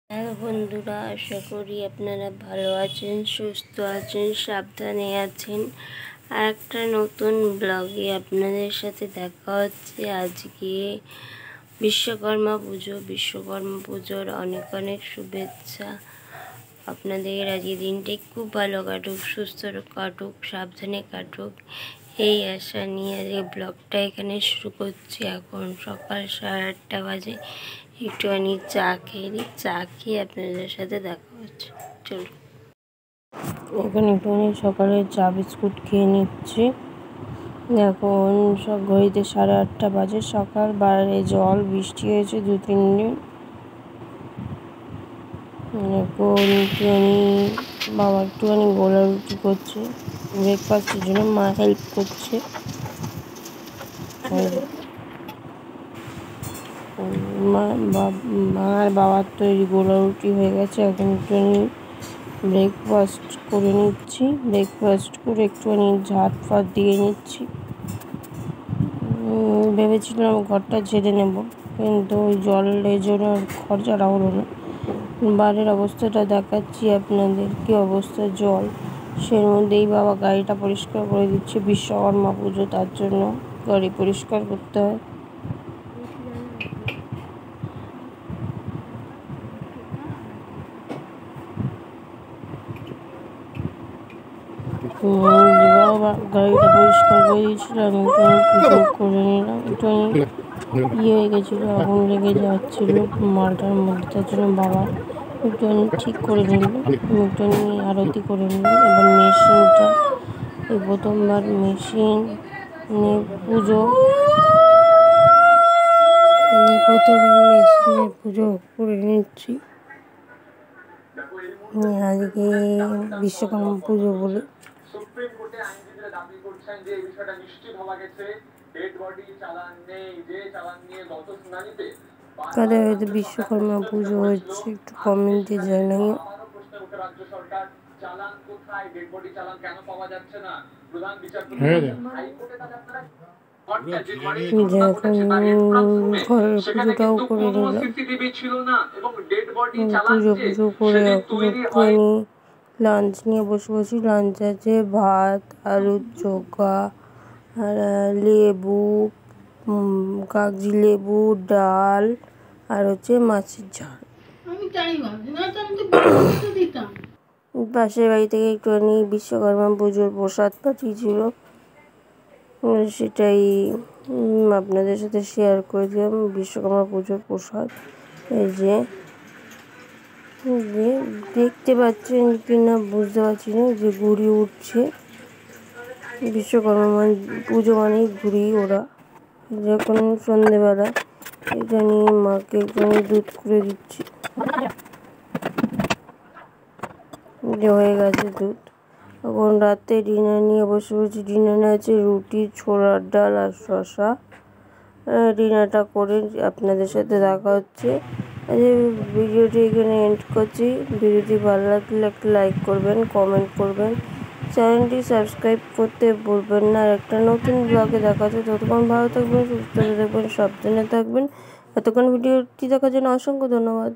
Hello বন্ধুরা, আশা করি আপনারা ভালো আছেন, সুস্থ আছেন, সাবধানে আছেন। আর একটা নতুন ব্লগে আপনাদের সাথে দেখা হচ্ছে। আজকে বিশ্বকর্মা পুজোর অনেক অনেক শুভেচ্ছা আপনাদের। আজকে দিনটাই খুব ভালো কাটুক, সুস্থ কাটুক, সাবধানে কাটুক, এই আশা নিয়ে আজকে ব্লগটা এখানে শুরু করছি। এখন সকাল 8:30 বাজে। একটুখানি চা খেয়ে আপনাদের সাথে দেখা হচ্ছে। চলুন, এখন একটুখানি সকালে চা বিস্কুট খেয়ে নিচ্ছি। এখন সব ঘড়িতে 8:30 বাজে। সকাল বাইরে জল বৃষ্টি হয়েছে 2-3 দিন। এখন বাবা একটুখানি গোলা রুটি করছে ব্রেকফাস্টের জন্য, মা হেল্প করছে। মার বাবার তৈরি গোলা রুটি হয়ে গেছে। এখন একটুখানি ব্রেকফাস্ট করে নিচ্ছি। ব্রেকফাস্ট করে একটুখানি ঝাঁট দিয়ে নিচ্ছি। ভেবেছিলাম ঘরটা ঝেড়ে নেব, কিন্তু ওই জলের জন্য ঘর ঝাড়া হলো না। বাইরের অবস্থাটা দেখাচ্ছি আপনাদের, কি অবস্থা জল। সেই মধ্যেই বাবা গাড়িটা পরিষ্কার করে দিচ্ছে। বিশ্বকর্মা পুজো, তার জন্য গাড়ি পরিষ্কার করতে হয়। বাবা গাড়িটা পরিষ্কার করে দিয়েছিল, আমি একটুখানি পুজো করে নিলাম। একটুখানি হয়ে গেছিলো, আগুন লেগে যাচ্ছিলো মালটার মধ্যে, তার জন্য বাবা একটুখানি ঠিক করে নিল। আমি একটুখানি আরতি করে নিলাম। এবার মেশিনটা, এই প্রথমবার মেশিন মেশিনের পুজো করে নিচ্ছি আজকে বিশ্বকর্মা পুজো বলে। সুপ্রিম কোর্টে আইনজীবীরা দাবি করছেন যে এই বিষয়টা নিশ্চিত হওয়া গেছে, ডেড বডি চালান নেই, যে চালান নিয়ে গত শুনানিতে কাদের হয়তো বিশ্বকর্মা পুজো হচ্ছে, একটু কমেন্টে জানাই। রাজ্য সরকার চালান কোথায়, ডেড বডি চালান কেন পাওয়া যাচ্ছে না? প্রধান বিচারপতি হাইকোর্টে তাহলে আপনারা ঘরের পুজোটাও করে নিলাম। পুজো করে এখন একটুখানি লাঞ্চ নিয়ে বসে। লাঞ্চ আছে ভাত, আলুর চোখা, আর লেবু, কাগজি লেবু, ডাল, আর হচ্ছে মাছের ঝাল। পাশের বাড়ি থেকে একটুখানি বিশ্বকর্মা পুজোর প্রসাদ পাঠিয়েছিল, সেটাই আপনাদের সাথে শেয়ার করে দিলাম। বিশ্বকর্মা পুজোর প্রসাদ এই যে দেখতে পাচ্ছেন কি না বুঝতে পারছি না, যে ঘুড়ি উঠছে। বিশ্বকর্মা পুজো মানেই ঘুড়ি ওরা। যখন সন্ধেবেলা এটা নিয়ে মাকে একটুখানি দুধ করে দিচ্ছি, হয়ে গেছে দুধ। এখন রাতে ডিনার নিয়ে বসে। ডিনারে আছে রুটি, ছোলার ডাল আর শশা। ডিনারটা করে আপনাদের সাথে দেখা হচ্ছে। ভিডিওটি এখানে এন্ড করছি। ভিডিওটি ভালো লাগলে একটা লাইক করবেন, কমেন্ট করবেন, চ্যানেলটি সাবস্ক্রাইব করতে ভুলবেন না। আর একটা নতুন ব্লগে দেখা হচ্ছে। ততক্ষণ ভালো থাকবেন, সুস্থ থাকবেন, সাবধানে থাকবেন। এতক্ষণ ভিডিওটি দেখার জন্য অসংখ্য ধন্যবাদ।